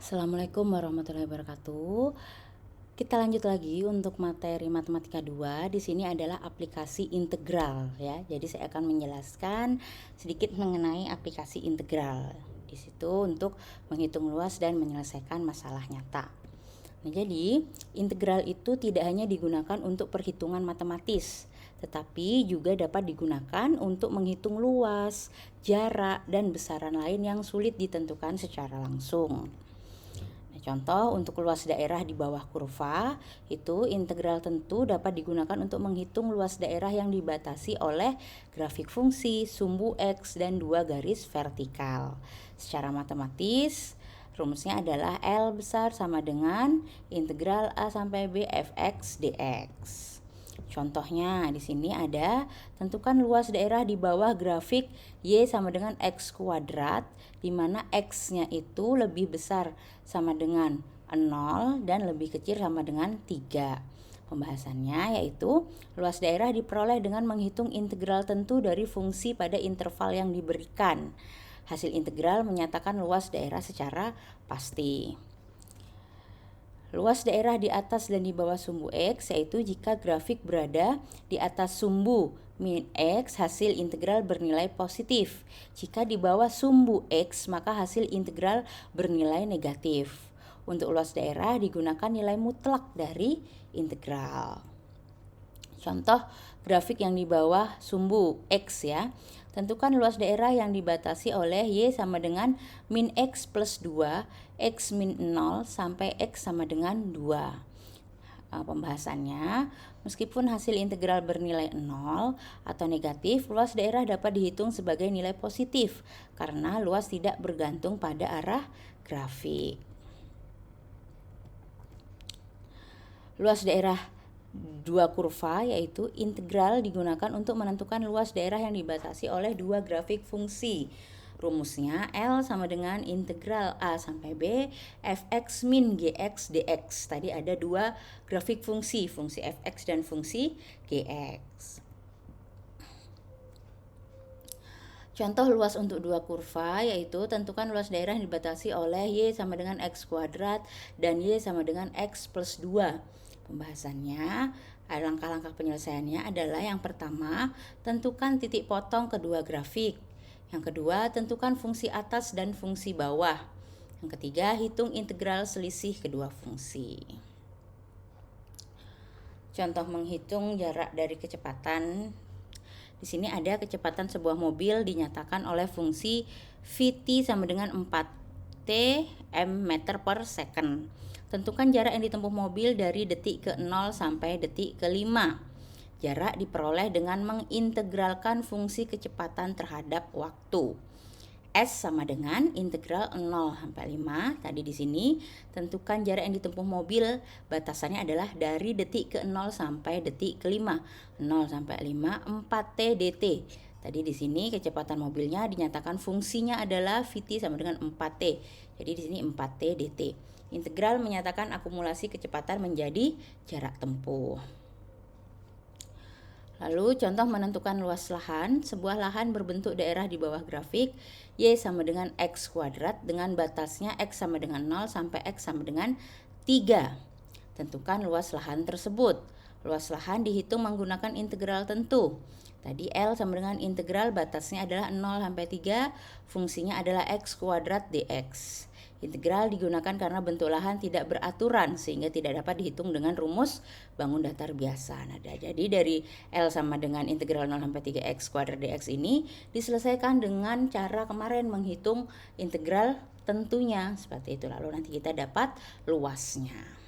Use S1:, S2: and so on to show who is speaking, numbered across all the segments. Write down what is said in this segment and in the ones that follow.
S1: Assalamualaikum warahmatullahi wabarakatuh. Kita lanjut lagi untuk materi matematika 2. Di sini adalah aplikasi integral ya. Jadi saya akan menjelaskan sedikit mengenai aplikasi integral. Di situ untuk menghitung luas dan menyelesaikan masalah nyata. Nah, jadi integral itu tidak hanya digunakan untuk perhitungan matematis, tetapi juga dapat digunakan untuk menghitung luas, jarak, dan besaran lain yang sulit ditentukan secara langsung. Contoh untuk luas daerah di bawah kurva, itu integral tentu dapat digunakan untuk menghitung luas daerah yang dibatasi oleh grafik fungsi, sumbu X, dan dua garis vertikal. Secara matematis, rumusnya adalah L besar sama dengan integral A sampai B fx dx. Contohnya di sini ada tentukan luas daerah di bawah grafik Y sama dengan X kuadrat, di mana X-nya itu lebih besar sama dengan 0 dan lebih kecil sama dengan 3. Pembahasannya yaitu luas daerah diperoleh dengan menghitung integral tentu dari fungsi pada interval yang diberikan. Hasil integral menyatakan luas daerah secara pasti. Luas daerah di atas dan di bawah sumbu X yaitu jika grafik berada di atas sumbu min X, hasil integral bernilai positif. Jika di bawah sumbu X, maka hasil integral bernilai negatif. Untuk luas daerah digunakan nilai mutlak dari integral. Contoh grafik yang di bawah sumbu X ya. Tentukan luas daerah yang dibatasi oleh Y sama dengan min X plus 2, X min 0 sampai X sama dengan 2. Pembahasannya, meskipun hasil integral bernilai 0 atau negatif, luas daerah dapat dihitung sebagai nilai positif karena luas tidak bergantung pada arah grafik. Luas daerah dua kurva yaitu integral digunakan untuk menentukan luas daerah yang dibatasi oleh dua grafik fungsi. Rumusnya L sama dengan integral A sampai B fx min gx dx. Tadi ada dua grafik fungsi fx dan fungsi gx. Contoh luas untuk dua kurva yaitu tentukan luas daerah yang dibatasi oleh Y sama dengan X kuadrat dan Y sama dengan X plus 2. Pembahasannya, langkah-langkah penyelesaiannya adalah yang pertama, tentukan titik potong kedua grafik. Yang kedua, tentukan fungsi atas dan fungsi bawah. Yang ketiga, hitung integral selisih kedua fungsi. Contoh menghitung jarak dari kecepatan. Di sini ada kecepatan sebuah mobil dinyatakan oleh fungsi Vt sama dengan 4t m meter per second. Tentukan jarak yang ditempuh mobil dari detik ke 0 sampai detik ke 5. Jarak diperoleh dengan mengintegralkan fungsi kecepatan terhadap waktu. S sama dengan integral 0 sampai 5. Tadi di sini tentukan jarak yang ditempuh mobil, batasannya adalah dari detik ke 0 sampai detik ke 5. 0 sampai 5 4t dt. Tadi di sini kecepatan mobilnya dinyatakan fungsinya adalah Vt sama dengan 4t. Jadi di sini 4t dt. Integral menyatakan akumulasi kecepatan menjadi jarak tempuh. Lalu contoh menentukan luas lahan. Sebuah lahan berbentuk daerah di bawah grafik Y sama dengan X kuadrat dengan batasnya X sama dengan 0 sampai X sama dengan 3. Tentukan luas lahan tersebut. Luas lahan dihitung menggunakan integral tentu. Tadi L sama dengan integral batasnya adalah 0 sampai 3, fungsinya adalah X kuadrat dx. Integral digunakan karena bentuk lahan tidak beraturan sehingga tidak dapat dihitung dengan rumus bangun datar biasa. Nah, jadi dari L sama dengan integral 0 sampai 3x kuadrat dx ini diselesaikan dengan cara kemarin menghitung integral tentunya seperti itu. Lalu nanti kita dapat luasnya.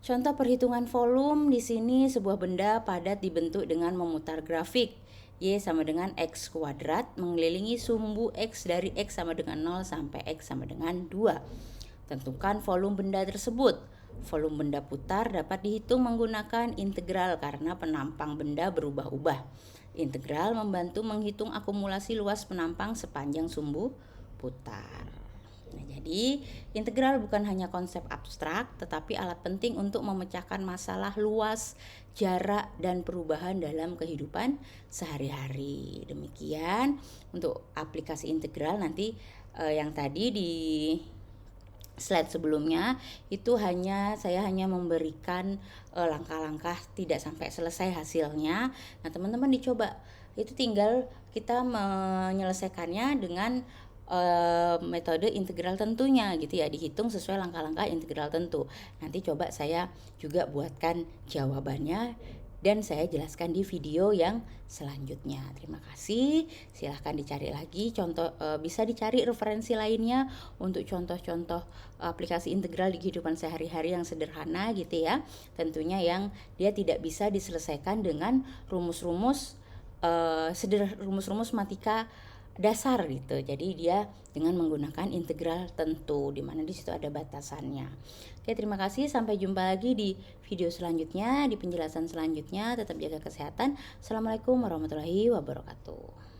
S1: Contoh perhitungan volume, di sini sebuah benda padat dibentuk dengan memutar grafik. Y sama dengan X kuadrat mengelilingi sumbu X dari X sama dengan 0 sampai X sama dengan 2. Tentukan volume benda tersebut. Volume benda putar dapat dihitung menggunakan integral karena penampang benda berubah-ubah. Integral membantu menghitung akumulasi luas penampang sepanjang sumbu putar. Nah, jadi integral bukan hanya konsep abstrak, tetapi alat penting untuk memecahkan masalah luas, jarak, dan perubahan dalam kehidupan sehari-hari. Demikian untuk aplikasi integral. Nanti yang tadi di slide sebelumnya itu saya hanya memberikan langkah-langkah tidak sampai selesai hasilnya. Nah, teman-teman dicoba, itu tinggal kita menyelesaikannya dengan metode integral tentunya gitu ya, dihitung sesuai langkah-langkah integral tentu. Nanti coba saya juga buatkan jawabannya dan saya jelaskan di video yang selanjutnya. Terima kasih. Silahkan dicari lagi contoh, bisa dicari referensi lainnya untuk contoh-contoh aplikasi integral di kehidupan sehari-hari yang sederhana gitu ya. Tentunya yang dia tidak bisa diselesaikan dengan rumus-rumus rumus-rumus matematika dasar gitu. Jadi dia dengan menggunakan integral tentu, di mana di situ ada batasannya. Oke, terima kasih. Sampai jumpa lagi di video selanjutnya, di penjelasan selanjutnya. Tetap jaga kesehatan. Assalamualaikum warahmatullahi wabarakatuh.